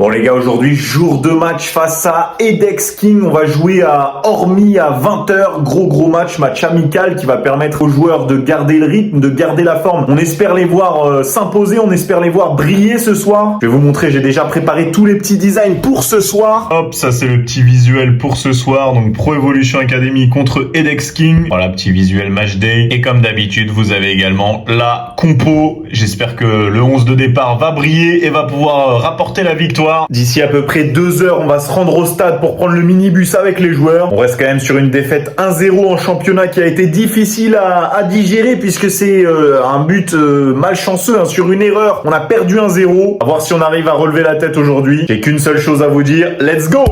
Bon les gars, aujourd'hui, jour de match face à Edex King. On va jouer à Ormy à 20h. Gros match amical qui va permettre aux joueurs de garder le rythme, de garder la forme. On espère les voir s'imposer, on espère les voir briller ce soir. Je vais vous montrer, j'ai déjà préparé tous les petits designs pour ce soir. Hop, ça c'est le petit visuel pour ce soir. Donc Pro Evolution Academy contre Edex King. Voilà, petit visuel match day. Et comme d'habitude, vous avez également la compo. J'espère que le 11 de départ va briller et va pouvoir rapporter la victoire. D'ici à peu près 2 heures, on va se rendre au stade pour prendre le minibus avec les joueurs. On reste quand même sur une défaite 1-0 en championnat qui a été difficile à digérer puisque c'est un but malchanceux sur une erreur. On a perdu 1-0. À voir si on arrive à relever la tête aujourd'hui. J'ai qu'une seule chose à vous dire. Let's go!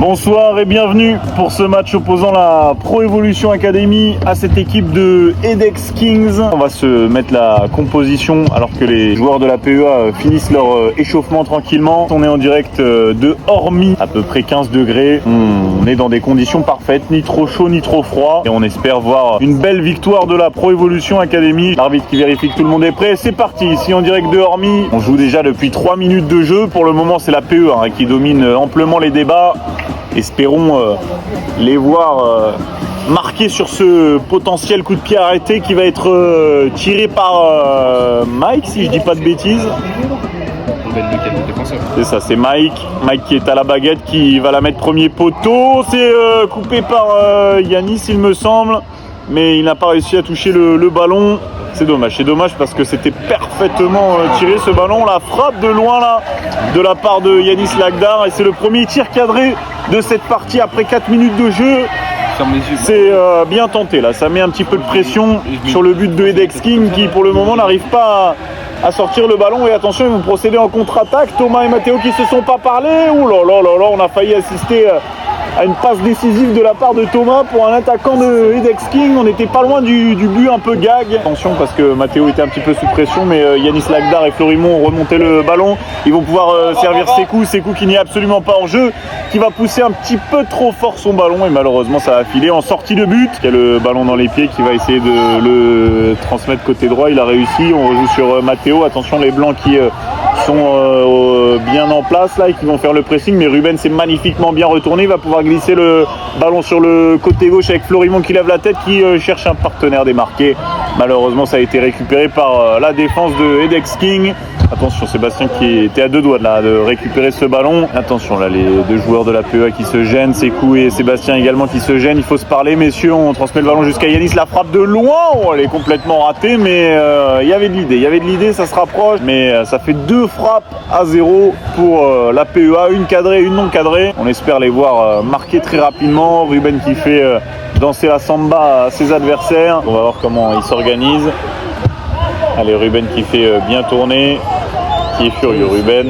Bonsoir et bienvenue pour ce match opposant la Pro Evolution Academy à cette équipe de Edex Kings. On va se mettre la composition alors que les joueurs de la PEA finissent leur échauffement tranquillement. On est en direct de Ormy, à peu près 15 degrés. On est dans des conditions parfaites, ni trop chaud ni trop froid. Et on espère voir une belle victoire de la Pro Evolution Academy. L'arbitre qui vérifie que tout le monde est prêt. C'est parti, ici en direct de Ormy. On joue déjà depuis 3 minutes de jeu. Pour le moment, c'est la PEA qui domine amplement les débats. Espérons les voir marquer sur ce potentiel coup de pied arrêté qui va être tiré par Mike, si je dis pas de bêtises. C'est ça, c'est Mike. Mike qui est à la baguette, qui va la mettre premier poteau. C'est coupé par Yanis, il me semble. Mais il n'a pas réussi à toucher le ballon. C'est dommage parce que c'était parfaitement tiré ce ballon. La frappe de loin là, de la part de Yanis Lagdar. Et c'est le premier tir cadré de cette partie après 4 minutes de jeu. C'est bien tenté là, ça met un petit peu de pression sur le but de Edex King qui pour le moment n'arrive pas à sortir le ballon. Et attention, ils vont procéder en contre-attaque. Thomas et Matteo qui se sont pas parlé. Ouh là là là là, on a failli assister à une passe décisive de la part de Thomas pour un attaquant de Edex King. On n'était pas loin du but un peu gag. Attention parce que Matteo était un petit peu sous pression, mais Yanis Lagdar et Florimond ont remonté le ballon. Ils vont pouvoir servir Sekou qui n'est absolument pas en jeu, qui va pousser un petit peu trop fort son ballon et malheureusement ça va filer en sortie de but. Il y a le ballon dans les pieds qui va essayer de le transmettre côté droit. Il a réussi. On rejoue sur Matteo. Attention les blancs qui sont bien en place là et qui vont faire le pressing, mais Ruben s'est magnifiquement bien retourné. Il va pouvoir glisser le ballon sur le côté gauche avec Florimond qui lève la tête, qui cherche un partenaire démarqué. Malheureusement ça a été récupéré par la défense de Edex King. Attention, Sébastien qui était à 2 doigts là, de récupérer ce ballon. Attention là, les 2 joueurs de la PEA qui se gênent, Sekou et Sébastien également qui se gênent. Il faut se parler messieurs, on transmet le ballon jusqu'à Yanis. La frappe de loin, elle est complètement ratée, mais il y avait de l'idée, ça se rapproche. Mais ça fait 2 frappes à 0 pour la PEA, une cadrée, une non cadrée. On espère les voir marquer très rapidement. Ruben qui fait danser la samba à ses adversaires. On va voir comment il s'organise. Allez, Ruben qui fait bien tourner, qui est furieux Ruben.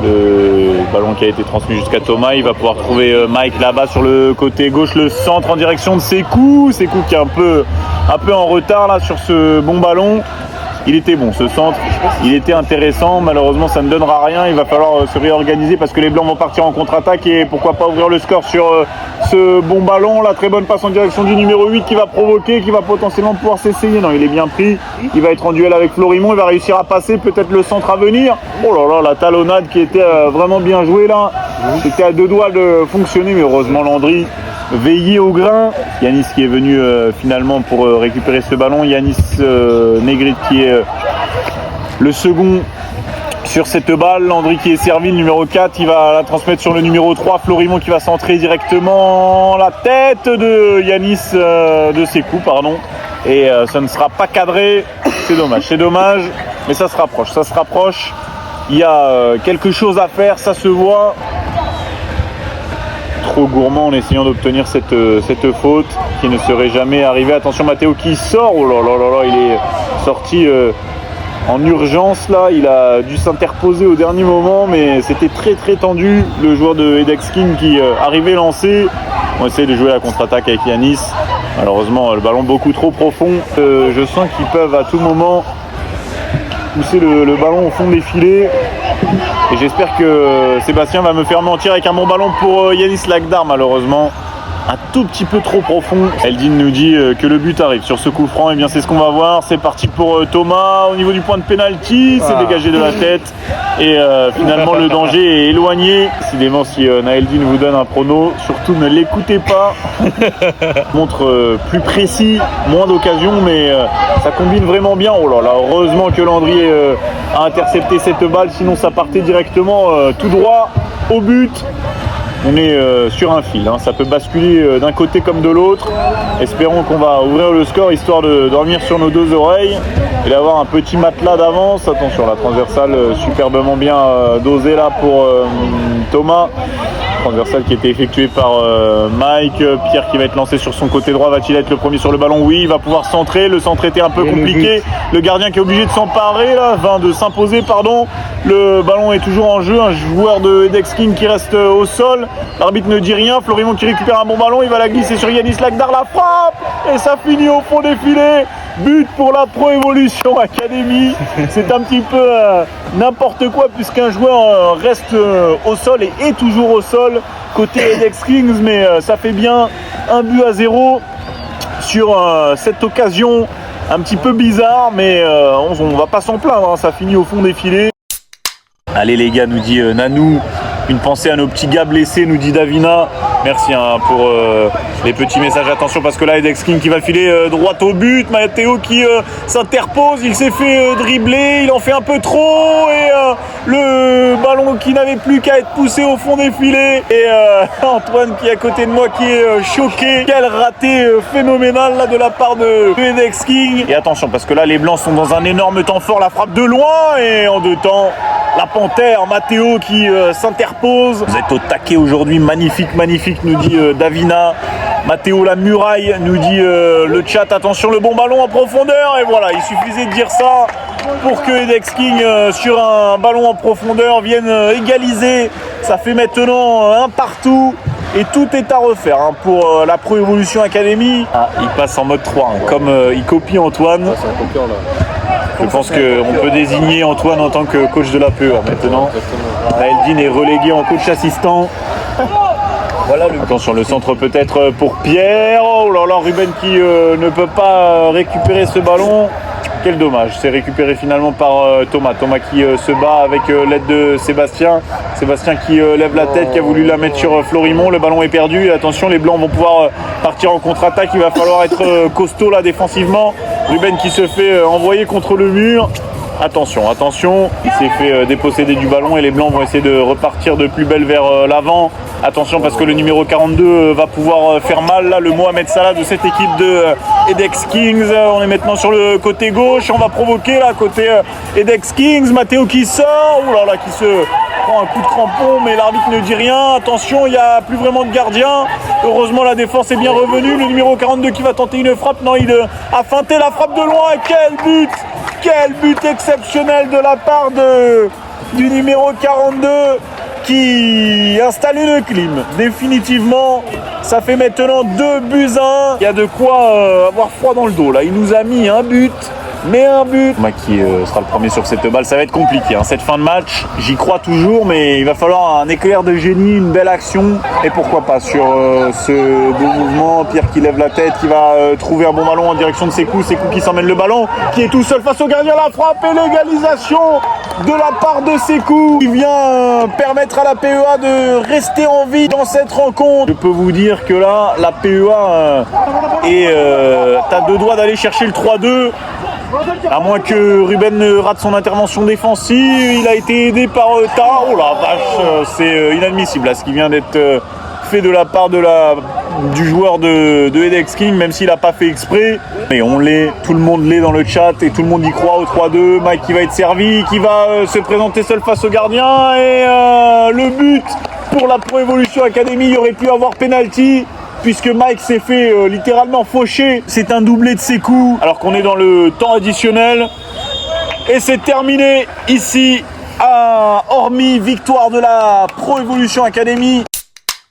Le ballon qui a été transmis jusqu'à Thomas, il va pouvoir trouver Mike là-bas sur le côté gauche, le centre en direction de Sekou qui est un peu en retard là sur ce bon ballon. Il était bon ce centre, il était intéressant, malheureusement ça ne donnera rien, il va falloir se réorganiser parce que les blancs vont partir en contre-attaque et pourquoi pas ouvrir le score sur ce bon ballon. La très bonne passe en direction du numéro 8 qui va provoquer, qui va potentiellement pouvoir s'essayer. Non, il est bien pris, il va être en duel avec Florimond, il va réussir à passer, peut-être le centre à venir. Oh là là, la talonnade qui était vraiment bien jouée là, c'était à 2 doigts de fonctionner, mais heureusement Landry veillé au grain. Yanis qui est venu finalement pour récupérer ce ballon. Yanis Negrit qui est le second sur cette balle. Landry qui est servi, le numéro 4, il va la transmettre sur le numéro 3. Florimond qui va centrer directement la tête de Yanis de Sekou, pardon. Et ça ne sera pas cadré. C'est dommage, mais ça se rapproche. Il y a quelque chose à faire, ça se voit. Trop gourmand en essayant d'obtenir cette faute qui ne serait jamais arrivée. Attention Matteo qui sort, oh là là là là, il est sorti en urgence là, il a dû s'interposer au dernier moment mais c'était très tendu. Le joueur de Edex King qui arrivait lancé, on essaie de jouer la contre-attaque avec Yanis, malheureusement le ballon beaucoup trop profond. Je sens qu'ils peuvent à tout moment pousser le ballon au fond des filets. Et j'espère que Sébastien va me faire mentir avec un bon ballon pour Yanis Lagdar, malheureusement. Un tout petit peu trop profond. Eldin nous dit que le but arrive sur ce coup franc. Et bien c'est ce qu'on va voir. C'est parti pour Thomas au niveau du point de pénalty. C'est dégagé de la tête. Et finalement le danger est éloigné. Décidément, si Naeldin vous donne un prono, surtout ne l'écoutez pas. Montre plus précis, moins d'occasions, mais ça combine vraiment bien. Oh là là, heureusement que Landry a intercepté cette balle, sinon ça partait directement tout droit au but. On est sur un fil, hein. Ça peut basculer d'un côté comme de l'autre. Espérons qu'on va ouvrir le score histoire de dormir sur nos deux oreilles et d'avoir un petit matelas d'avance. Attention, la transversale superbement bien dosée là pour Thomas. Transversale qui a été effectuée par Mike. Pierre qui va être lancé sur son côté droit. Va-t-il être le premier sur le ballon? Oui, il va pouvoir centrer. Le centre était un peu compliqué. Le gardien qui est obligé de s'emparer là, de s'imposer, pardon. Le ballon est toujours en jeu. Un joueur de Edex King qui reste au sol. L'arbitre ne dit rien. Florimond qui récupère un bon ballon. Il va la glisser sur Yanis Lagdar. La frappe! Et ça finit au fond des filets. But pour la Pro Evolution Academy. C'est un petit peu n'importe quoi puisqu'un joueur reste au sol et est toujours au sol côté Edex Kings, mais ça fait bien 1-0 sur cette occasion un petit peu bizarre, mais on va pas s'en plaindre, hein. Ça finit au fond des filets. Allez les gars, nous dit Nanou. Une pensée à nos petits gars blessés, nous dit Davina. Merci pour les petits messages. Attention parce que là, Edex King qui va filer droit au but. Matteo qui s'interpose. Il s'est fait dribbler. Il en fait un peu trop. Et le ballon qui n'avait plus qu'à être poussé au fond des filets. Et Antoine qui est à côté de moi qui est choqué. Quel raté phénoménal là de la part de Edex King. Et attention parce que là, les Blancs sont dans un énorme temps fort. La frappe de loin et en deux temps. La panthère, Matteo qui s'interpose. Vous êtes au taquet aujourd'hui, magnifique, magnifique, nous dit Davina. Matteo la muraille, nous dit le chat. Attention, le bon ballon en profondeur. Et voilà, il suffisait de dire ça pour que Edex King, sur un ballon en profondeur, vienne égaliser. Ça fait maintenant un partout. Et tout est à refaire hein, pour la Pro Evolution Academy. Ah, il passe en mode 3, hein, comme il copie Antoine. C'est un copieur, là. Je pense qu'on peut désigner Antoine en tant que coach de la PEA maintenant. Eldin est relégué en coach assistant. Voilà attention, le centre peut-être pour Pierre. Oh là là, Ruben qui ne peut pas récupérer ce ballon. Quel dommage, c'est récupéré finalement par Thomas. Thomas qui se bat avec l'aide de Sébastien. Sébastien qui lève la tête, qui a voulu la mettre sur Florimond. Le ballon est perdu. Et attention, les Blancs vont pouvoir partir en contre-attaque. Il va falloir être costaud là défensivement. Ruben qui se fait envoyer contre le mur. Attention, attention, il s'est fait déposséder du ballon et les Blancs vont essayer de repartir de plus belle vers l'avant. Attention parce que le numéro 42 va pouvoir faire mal là, le Mohamed Salah de cette équipe de Edex Kings. On est maintenant sur le côté gauche, on va provoquer là côté Edex Kings. Matteo qui sort, oh là là, qui se prend un coup de crampon, mais l'arbitre ne dit rien. Attention, il n'y a plus vraiment de gardien. Heureusement la défense est bien revenue. Le numéro 42 qui va tenter une frappe, non, il a feinté la frappe de loin. Quel but! Quel but exceptionnel de la part du numéro 42 qui installe une clim. Définitivement, ça fait maintenant 2-1. Il y a de quoi avoir froid dans le dos. Là, il nous a mis un but. Mais un but. Moi qui sera le premier sur cette balle, ça va être compliqué. Hein. Cette fin de match, j'y crois toujours, mais il va falloir un éclair de génie, une belle action. Et pourquoi pas sur ce beau mouvement. Pierre qui lève la tête, qui va trouver un bon ballon en direction de Sekou. Sekou qui s'emmène le ballon, qui est tout seul face au gardien. La frappe et l'égalisation de la part de Sekou, qui vient permettre à la PEA de rester en vie dans cette rencontre. Je peux vous dire que là, la PEA t'as deux doigts d'aller chercher le 3-2. À moins que Ruben ne rate son intervention défensive, il a été aidé par Ta. Oh la vache, c'est inadmissible là, ce qui vient d'être fait de la part du joueur de Edex King, même s'il n'a pas fait exprès. Mais on l'est, tout le monde l'est dans le chat et tout le monde y croit au 3-2. Mike qui va être servi, qui va se présenter seul face au gardien. Et le but pour la Pro Evolution Academy, il aurait pu avoir penalty. Puisque Mike s'est fait littéralement faucher. C'est un doublé de Sekou alors qu'on est dans le temps additionnel. Et c'est terminé ici à Ormy, victoire de la Pro Evolution Academy.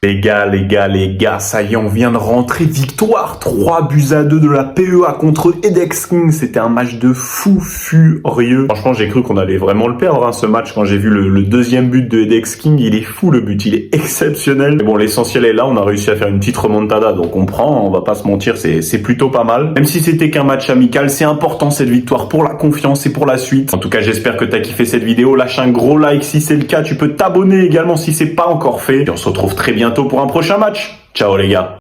Les gars, ça y est, on vient de rentrer. Victoire 3-2 de la PEA contre Edex King. C'était un match de fou furieux. Franchement, j'ai cru qu'on allait vraiment le perdre, hein, ce match. Quand j'ai vu le deuxième but de Edex King, il est fou le but, il est exceptionnel. Mais bon, l'essentiel est là, on a réussi à faire une petite remontada, donc on prend, on va pas se mentir, c'est plutôt pas mal. Même si c'était qu'un match amical, c'est important cette victoire pour la confiance et pour la suite. En tout cas, j'espère que t'as kiffé cette vidéo. Lâche un gros like si c'est le cas. Tu peux t'abonner également si c'est pas encore fait. Et on se retrouve très bientôt pour un prochain match. Ciao les gars.